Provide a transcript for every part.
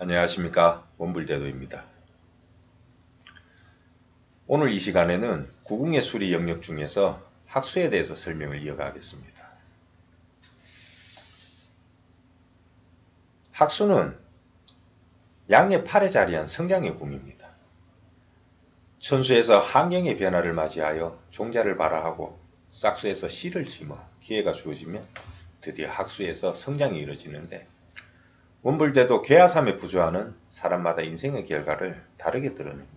안녕하십니까, 원불대도입니다. 오늘 이 시간에는 구궁의 수리 영역 중에서 학수에 대해서 설명을 이어가겠습니다. 학수는 양의 팔에 자리한 성장의 궁입니다. 천수에서 환경의 변화를 맞이하여 종자를 발화하고 싹수에서 씨를 심어 기회가 주어지면 드디어 학수에서 성장이 이루어지는데, 원불대도 괴하삼에 부조하는 사람마다 인생의 결과를 다르게 드러냅니다.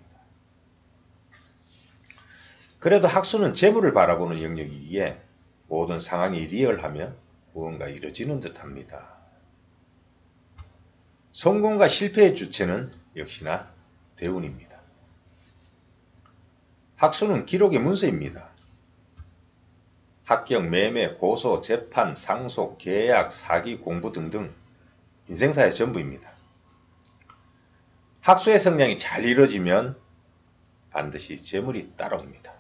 그래도 학수는 재물을 바라보는 영역이기에 모든 상황이 리얼하면 무언가 이루어지는 듯합니다. 성공과 실패의 주체는 역시나 대운입니다. 학수는 기록의 문서입니다. 합격, 매매, 고소, 재판, 상속, 계약, 사기, 공부 등등 인생사의 전부입니다. 학수의 성장이 잘 이루어지면 반드시 재물이 따라옵니다.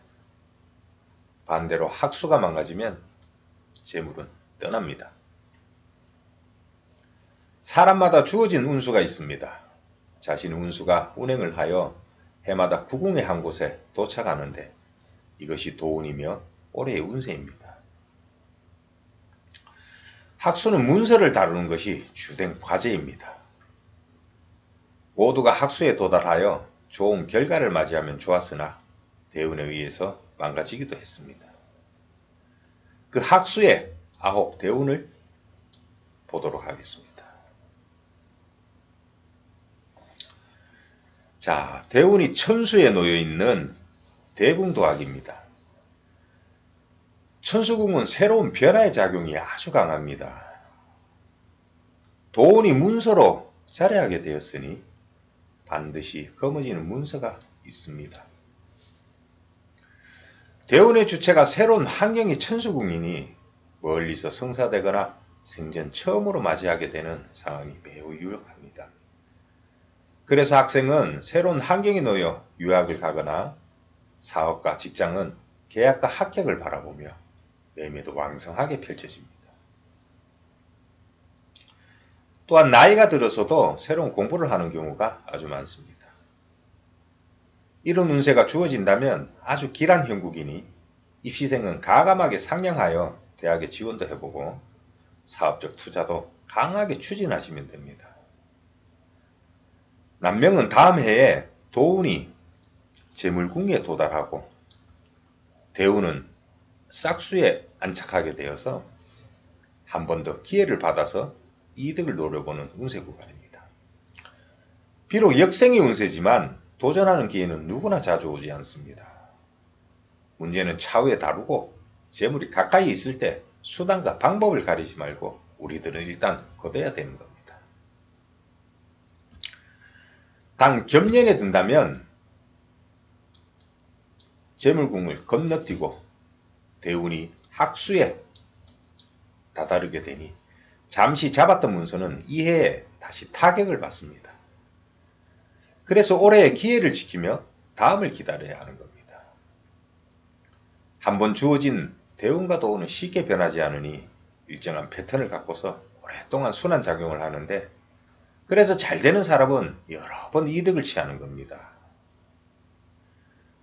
반대로 학수가 망가지면 재물은 떠납니다. 사람마다 주어진 운수가 있습니다. 자신의 운수가 운행을 하여 해마다 구궁의 한 곳에 도착하는데, 이것이 도운이며 올해의 운세입니다. 학수는 문서를 다루는 것이 주된 과제입니다. 모두가 학수에 도달하여 좋은 결과를 맞이하면 좋았으나 대운에 의해서 망가지기도 했습니다. 그 학수의 9 대운을 보도록 하겠습니다. 자, 대운이 천수에 놓여있는 대궁도학입니다. 천수궁은 새로운 변화의 작용이 아주 강합니다. 도운이 문서로 자리하게 되었으니 반드시 거머쥐는 문서가 있습니다. 대운의 주체가 새로운 환경의 천수궁이니 멀리서 성사되거나 생전 처음으로 맞이하게 되는 상황이 매우 유력합니다. 그래서 학생은 새로운 환경에 놓여 유학을 가거나 사업과 직장은 계약과 합격을 바라보며 매매도 왕성하게 펼쳐집니다. 또한 나이가 들어서도 새로운 공부를 하는 경우가 아주 많습니다. 이런 운세가 주어진다면 아주 길한 형국이니 입시생은 가감하게 상냥하여 대학에 지원도 해보고 사업적 투자도 강하게 추진하시면 됩니다. 남명은 다음 해에 도운이 재물궁에 도달하고 대운은 싹수에 안착하게 되어서 한 번 더 기회를 받아서 이득을 노려보는 운세 구간입니다. 비록 역생의 운세지만 도전하는 기회는 누구나 자주 오지 않습니다. 문제는 차후에 다루고 재물이 가까이 있을 때 수단과 방법을 가리지 말고 우리들은 일단 거둬야 되는 겁니다. 단 gem년에 든다면 재물궁을 건너뛰고 대운이 학수에 다다르게 되니 잠시 잡았던 문서는 이 해에 다시 타격을 받습니다. 그래서 올해의 기회를 지키며 다음을 기다려야 하는 겁니다. 한번 주어진 대운과 도운은 쉽게 변하지 않으니 일정한 패턴을 갖고서 오랫동안 순환작용을 하는데, 그래서 잘 되는 사람은 여러 번 이득을 취하는 겁니다.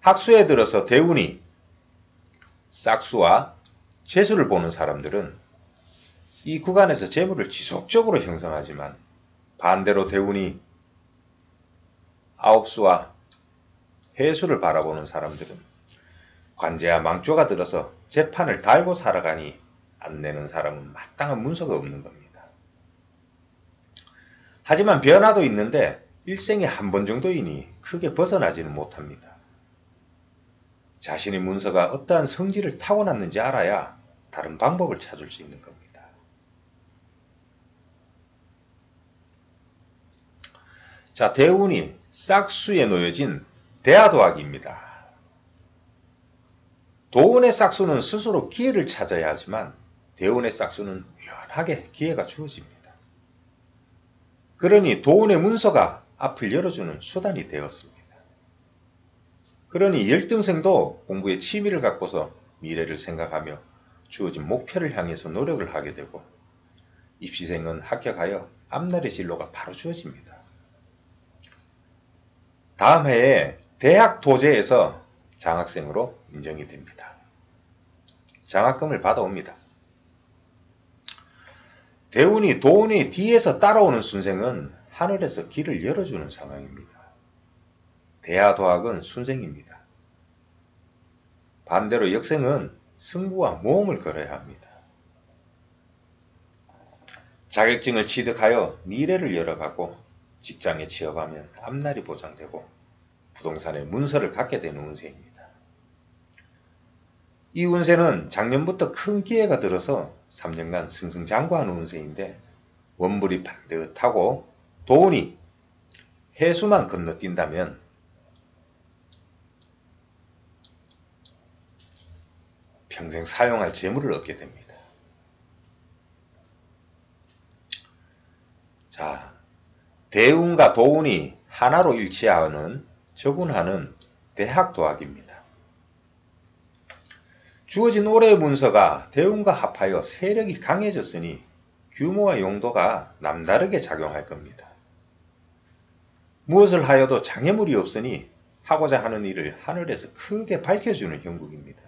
학수에 들어서 대운이 싹수와 재수를 보는 사람들은 이 구간에서 재물을 지속적으로 형성하지만, 반대로 대운이 아홉수와 해수를 바라보는 사람들은 관제와 망조가 들어서 재판을 달고 살아가니 안 내는 사람은 마땅한 문서가 없는 겁니다. 하지만 변화도 있는데 일생에 한 번 정도이니 크게 벗어나지는 못합니다. 자신의 문서가 어떠한 성질을 타고났는지 알아야 다른 방법을 찾을 수 있는 겁니다. 자, 대운이 싹수에 놓여진 대하도학입니다. 도운의 싹수는 스스로 기회를 찾아야 하지만 대운의 싹수는 유연하게 기회가 주어집니다. 그러니 도운의 문서가 앞을 열어주는 수단이 되었습니다. 그러니 열등생도 공부에 취미를 갖고서 미래를 생각하며 주어진 목표를 향해서 노력을 하게 되고, 입시생은 합격하여 앞날의 진로가 바로 주어집니다. 다음 해에 대학 도제에서 장학생으로 인정이 됩니다. 장학금을 받아옵니다. 대운이 도운이 뒤에서 따라오는 순생은 하늘에서 길을 열어주는 상황입니다. 대하도학은 순생입니다. 반대로 역생은 승부와 모험을 걸어야 합니다. 자격증을 취득하여 미래를 열어가고 직장에 취업하면 앞날이 보장되고 부동산의 문서를 갖게 되는 운세입니다. 이 운세는 작년부터 큰 기회가 들어서 3년간 승승장구하는 운세인데 원불이 반듯하고 도운이 해수만 건너뛴다면 평생 사용할 재물을 얻게 됩니다. 자, 대운과 도운이 하나로 일치하는 적운하는 대학도학입니다. 주어진 올해의 문서가 대운과 합하여 세력이 강해졌으니 규모와 용도가 남다르게 작용할 겁니다. 무엇을 하여도 장애물이 없으니 하고자 하는 일을 하늘에서 크게 밝혀주는 형국입니다.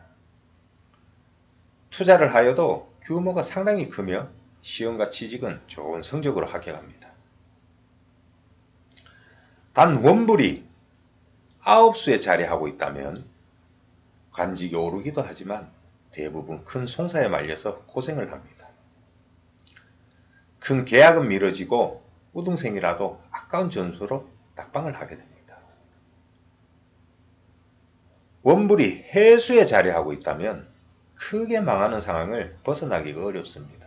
투자를 하여도 규모가 상당히 크며 시험과 취직은 좋은 성적으로 합격합니다. 단 원불이 9수에 자리하고 있다면 관직이 오르기도 하지만 대부분 큰 송사에 말려서 고생을 합니다. 큰 계약은 미뤄지고 우등생이라도 아까운 점수로 낙방을 하게 됩니다. 원불이 해수에 자리하고 있다면 크게 망하는 상황을 벗어나기가 어렵습니다.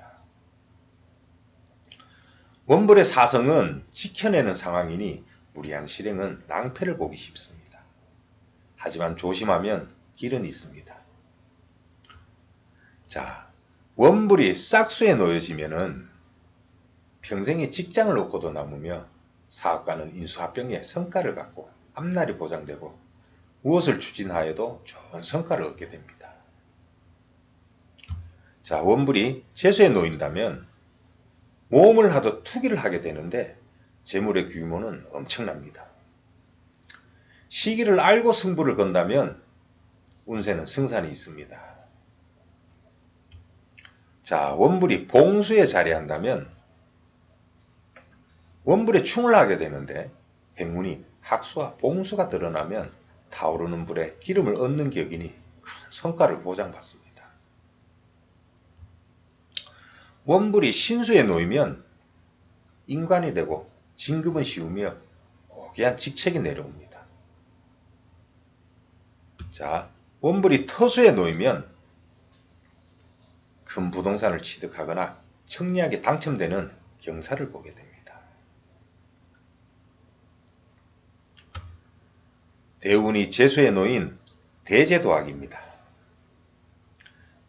원불의 사성은 지켜내는 상황이니 무리한 실행은 낭패를 보기 쉽습니다. 하지만 조심하면 길은 있습니다. 자, 원불이 싹수에 놓여지면은 평생의 직장을 얻고도 남으며 사업가는 인수합병의 성과를 갖고 앞날이 보장되고 무엇을 추진하여도 좋은 성과를 얻게 됩니다. 자, 원불이 재수에 놓인다면 모험을 하듯 투기를 하게 되는데 재물의 규모는 엄청납니다. 시기를 알고 승부를 건다면 운세는 승산이 있습니다. 자, 원불이 봉수에 자리한다면 원불에 충을 하게 되는데 행운이 학수와 봉수가 드러나면 타오르는 불에 기름을 얻는 격이니 큰 성과를 보장받습니다. 원불이 신수에 놓이면 인관이 되고 진급은 쉬우며 고귀한 직책이 내려옵니다. 자, 원불이 터수에 놓이면 큰 부동산을 취득하거나 청리하게 당첨되는 경사를 보게 됩니다. 대운이 재수에 놓인 대제도학입니다.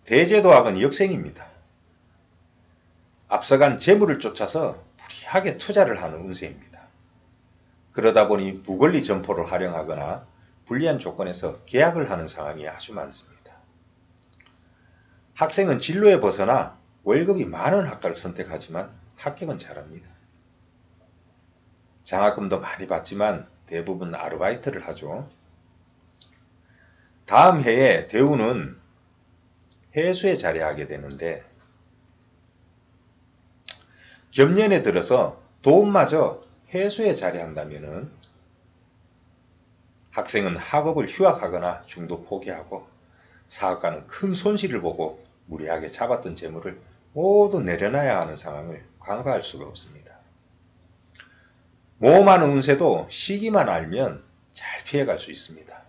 대제도학은 역생입니다. 앞서간 재물을 쫓아서 무리하게 투자를 하는 운세입니다. 그러다 보니 무권리 점포를 활용하거나 불리한 조건에서 계약을 하는 상황이 아주 많습니다. 학생은 진로에 벗어나 월급이 많은 학과를 선택하지만 합격은 잘합니다. 장학금도 많이 받지만 대부분 아르바이트를 하죠. 다음 해에 대운은 해수에 자리하게 되는데 금년에 들어서 도운마저 해수에 자리한다면 학생은 학업을 휴학하거나 중도 포기하고 사업가는 큰 손실을 보고 무리하게 잡았던 재물을 모두 내려놔야 하는 상황을 간과할 수가 없습니다. 모험하는 운세도 시기만 알면 잘 피해갈 수 있습니다.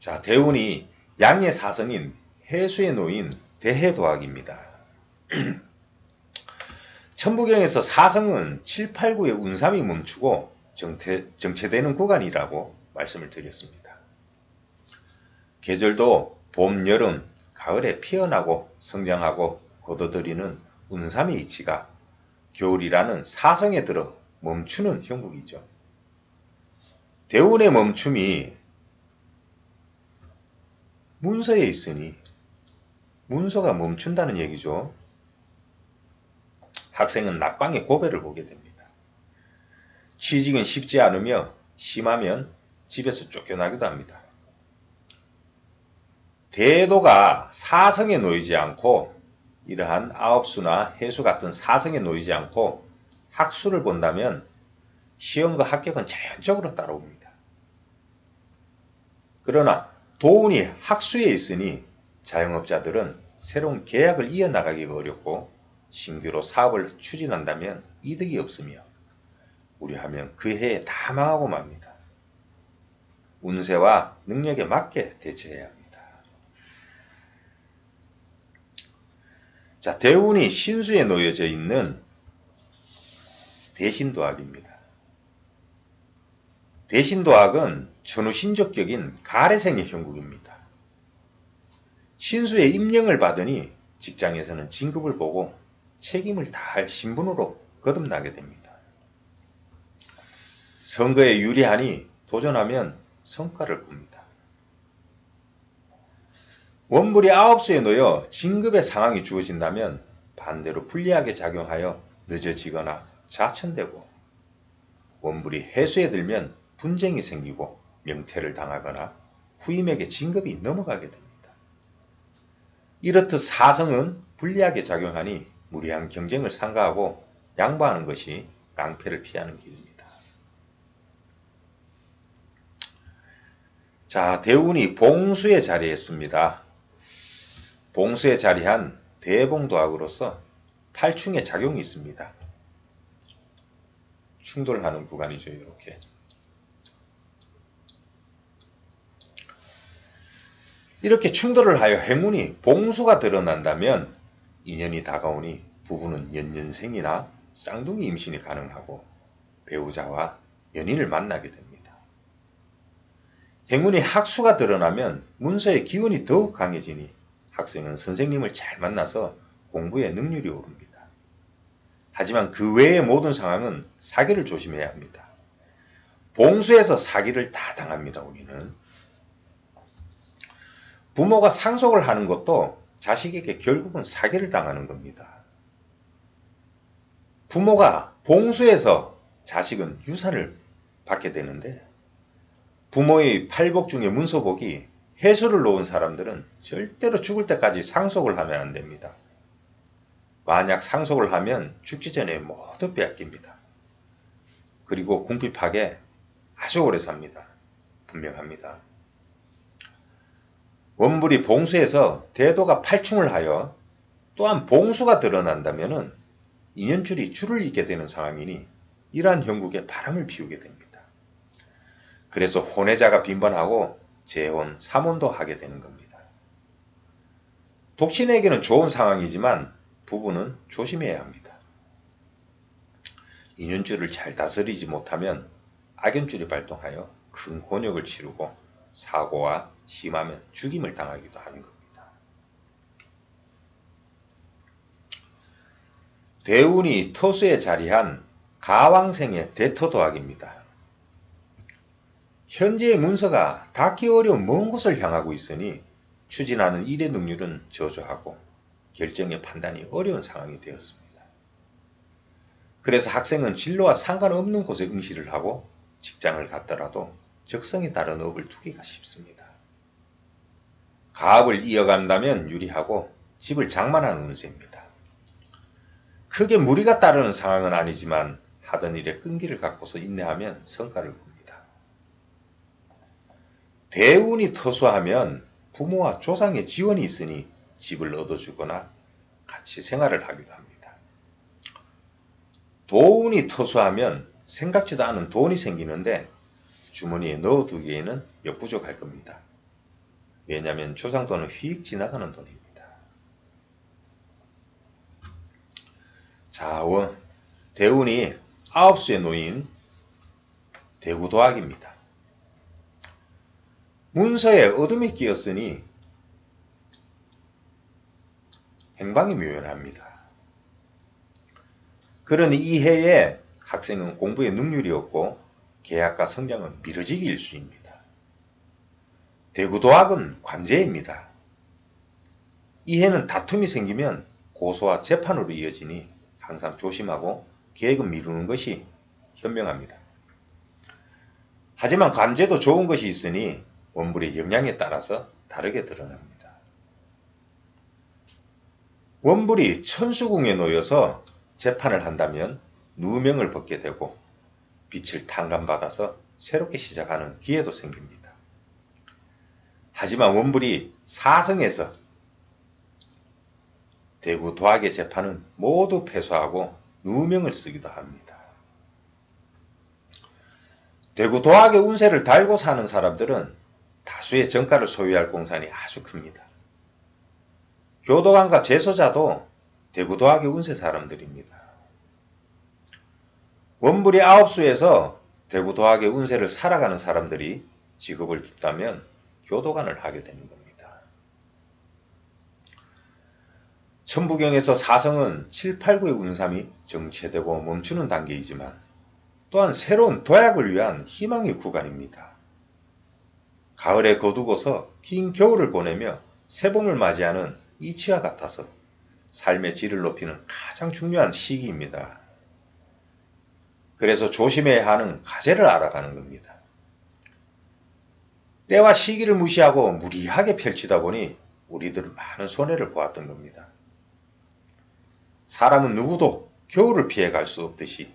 자, 대운이 양의 사성인 해수에 놓인 대해도학입니다. 천부경에서 사성은 7, 8, 9의 운삼이 멈추고 정체되는 구간이라고 말씀을 드렸습니다. 계절도 봄, 여름, 가을에 피어나고 성장하고 거둬들이는 운삼의 이치가 겨울이라는 사성에 들어 멈추는 형국이죠. 대운의 멈춤이 문서에 있으니 문서가 멈춘다는 얘기죠. 학생은 낙방의 고배를 보게 됩니다. 취직은 쉽지 않으며 심하면 집에서 쫓겨나기도 합니다. 대도가 사성에 놓이지 않고 이러한 아홉수나 해수 같은 사성에 놓이지 않고 학수를 본다면 시험과 합격은 자연적으로 따라옵니다. 그러나 도운이 학수에 있으니 자영업자들은 새로운 계약을 이어나가기가 어렵고 신규로 사업을 추진한다면 이득이 없으며 무리하면 그 해에 다 망하고 맙니다. 운세와 능력에 맞게 대처해야 합니다. 자, 대운이 신수에 놓여져 있는 대신도학입니다. 대신도학은 천우신적격인 가래생의 형국입니다. 신수의 임령을 받으니 직장에서는 진급을 보고 책임을 다할 신분으로 거듭나게 됩니다. 선거에 유리하니 도전하면 성과를 봅니다. 원불이 아홉수에 놓여 진급의 상황이 주어진다면 반대로 불리하게 작용하여 늦어지거나 좌천되고, 원불이 해수에 들면 분쟁이 생기고 명퇴를 당하거나 후임에게 진급이 넘어가게 됩니다. 이렇듯 사성은 불리하게 작용하니 무리한 경쟁을 삼가하고 양보하는 것이 깡패를 피하는 길입니다. 자, 대운이 봉수에 자리했습니다. 봉수에 자리한 대봉도학으로서 팔충의 작용이 있습니다. 충돌하는 구간이죠. 이렇게 충돌을 하여 행운이 봉수가 드러난다면 인연이 다가오니 부부는 연년생이나 쌍둥이 임신이 가능하고 배우자와 연인을 만나게 됩니다. 행운이 학수가 드러나면 문서의 기운이 더욱 강해지니 학생은 선생님을 잘 만나서 공부에 능률이 오릅니다. 하지만 그 외의 모든 상황은 사기를 조심해야 합니다. 봉수에서 사기를 다 당합니다. 우리는 부모가 상속을 하는 것도 자식에게 결국은 사기를 당하는 겁니다. 부모가 봉수에서 자식은 유산을 받게 되는데, 부모의 팔복 중에 문서복이 해수를 놓은 사람들은 절대로 죽을 때까지 상속을 하면 안 됩니다. 만약 상속을 하면 죽기 전에 모두 빼앗깁니다. 그리고 궁핍하게 아주 오래 삽니다. 분명합니다. 원불이 봉수에서 대도가 팔충을 하여 또한 봉수가 드러난다면 인연줄이 줄을 잇게 되는 상황이니 이러한 형국에 바람을 피우게 됩니다. 그래서 혼외자가 빈번하고 재혼, 삼혼도 하게 되는 겁니다. 독신에게는 좋은 상황이지만 부부는 조심해야 합니다. 인연줄을 잘 다스리지 못하면 악연줄이 발동하여 큰 곤욕을 치르고 사고와 심하면 죽임을 당하기도 하는 겁니다. 대운이 토수에 자리한 가왕생의 대토도학입니다. 현재의 문서가 닿기 어려운 먼 곳을 향하고 있으니 추진하는 일의 능률은 저조하고 결정의 판단이 어려운 상황이 되었습니다. 그래서 학생은 진로와 상관없는 곳에 응시를 하고 직장을 갖더라도 적성에 따른 업을 두기가 쉽습니다. 가업을 이어간다면 유리하고 집을 장만하는 운세입니다. 크게 무리가 따르는 상황은 아니지만 하던 일에 끈기를 갖고서 인내하면 성과를 봅니다. 대운이 토수하면 부모와 조상의 지원이 있으니 집을 얻어주거나 같이 생활을 하기도 합니다. 도운이 토수하면 생각지도 않은 돈이 생기는데 주머니에 넣어두기에는 역부족할 겁니다. 왜냐하면 조상돈은 휙 지나가는 돈입니다. 자, 대운이 아홉수에 놓인 대구도학입니다. 문서에 어둠이 끼었으니 행방이 묘연합니다. 그러니 이 해에 학생은 공부에 능률이 없고 계약과 성장은 미뤄지기 일쑤입니다. 대구도학은 관제입니다. 이 해는 다툼이 생기면 고소와 재판으로 이어지니 항상 조심하고 계획은 미루는 것이 현명합니다. 하지만 관제도 좋은 것이 있으니 원불의 영향에 따라서 다르게 드러납니다. 원불이 천수궁에 놓여서 재판을 한다면 누명을 벗게 되고 빛을 탕감받아서 새롭게 시작하는 기회도 생깁니다. 하지만 원불이 사성에서 대구 도학의 재판은 모두 패소하고 누명을 쓰기도 합니다. 대구 도학의 운세를 달고 사는 사람들은 다수의 정가를 소유할 공산이 아주 큽니다. 교도관과 재소자도 대구 도학의 운세 사람들입니다. 원불이 9수에서 대구 도학의 운세를 살아가는 사람들이 직업을 둔다면 교도관을 하게 되는 겁니다. 천부경에서 사성은 7, 8, 9의 운삼이 정체되고 멈추는 단계이지만 또한 새로운 도약을 위한 희망의 구간입니다. 가을에 거두고서 긴 겨울을 보내며 새봄을 맞이하는 이치와 같아서 삶의 질을 높이는 가장 중요한 시기입니다. 그래서 조심해야 하는 과제를 알아가는 겁니다. 때와 시기를 무시하고 무리하게 펼치다 보니 우리들은 많은 손해를 보았던 겁니다. 사람은 누구도 겨울을 피해갈 수 없듯이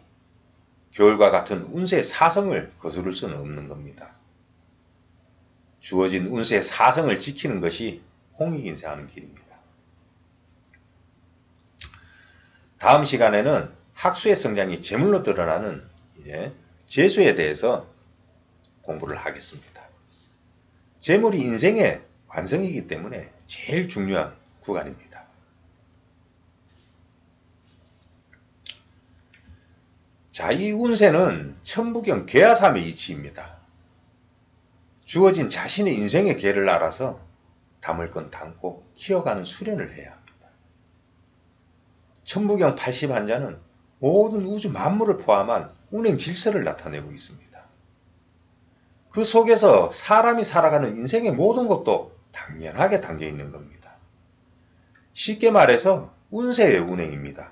겨울과 같은 운세의 사성을 거스를 수는 없는 겁니다. 주어진 운세의 사성을 지키는 것이 홍익인생하는 길입니다. 다음 시간에는 학수의 성장이 재물로 드러나는 재수에 대해서 공부를 하겠습니다. 재물이 인생의 완성이기 때문에 제일 중요한 구간입니다. 자, 이 운세는 천부경 괴하삼의 이치입니다. 주어진 자신의 인생의 계를 알아서 담을 건 담고 키워가는 수련을 해야 합니다. 천부경 80한자는 모든 우주 만물을 포함한 운행 질서를 나타내고 있습니다. 그 속에서 사람이 살아가는 인생의 모든 것도 당연하게 담겨 있는 겁니다. 쉽게 말해서 운세의 운행입니다.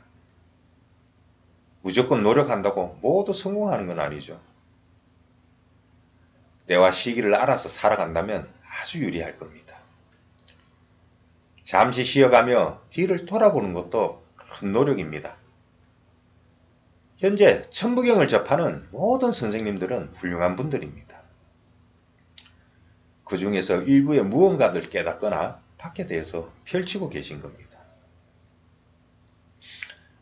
무조건 노력한다고 모두 성공하는 건 아니죠. 때와 시기를 알아서 살아간다면 아주 유리할 겁니다. 잠시 쉬어가며 뒤를 돌아보는 것도 큰 노력입니다. 현재 천부경을 접하는 모든 선생님들은 훌륭한 분들입니다. 그 중에서 일부의 무언가를 깨닫거나 밖에 대해서 펼치고 계신 겁니다.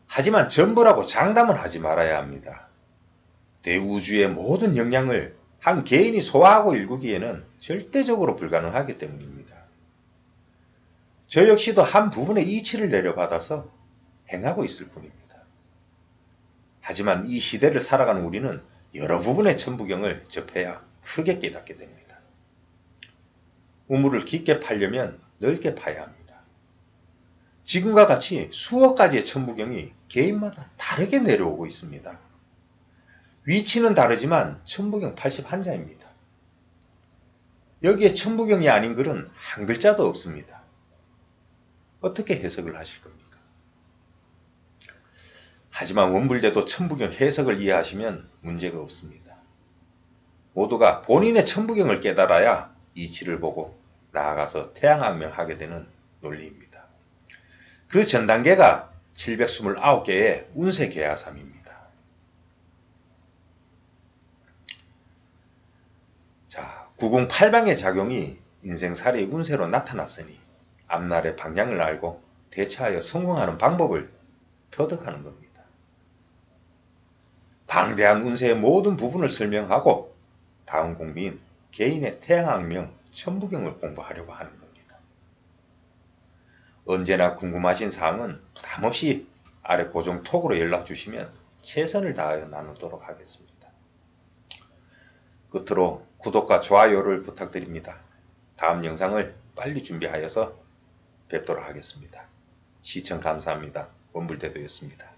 하지만 전부라고 장담은 하지 말아야 합니다. 대우주의 모든 역량을 한 개인이 소화하고 일구기에는 절대적으로 불가능하기 때문입니다. 저 역시도 한 부분의 이치를 내려받아서 행하고 있을 뿐입니다. 하지만 이 시대를 살아가는 우리는 여러 부분의 천부경을 접해야 크게 깨닫게 됩니다. 우물을 깊게 파려면 넓게 파야 합니다. 지금과 같이 수억 가지의 천부경이 개인마다 다르게 내려오고 있습니다. 위치는 다르지만 천부경 80한자입니다. 여기에 천부경이 아닌 글은 한 글자도 없습니다. 어떻게 해석을 하실 겁니까? 하지만 원불대도 천부경 해석을 이해하시면 문제가 없습니다. 모두가 본인의 천부경을 깨달아야 이치를 보고 나아가서 태양학명하게 되는 논리입니다. 그 전 단계가 729개의 운세 계하삼입니다. 자, 구궁팔방의 작용이 인생살이의 운세로 나타났으니 앞날의 방향을 알고 대처하여 성공하는 방법을 터득하는 겁니다. 방대한 운세의 모든 부분을 설명하고 다음 공비인 개인의 태양학명 천부경을 공부하려고 하는 겁니다. 언제나 궁금하신 사항은 부담없이 아래 고정 톡으로 연락 주시면 최선을 다하여 나누도록 하겠습니다. 끝으로 구독과 좋아요를 부탁드립니다. 다음 영상을 빨리 준비하여서 뵙도록 하겠습니다. 시청 감사합니다. 원불대도였습니다.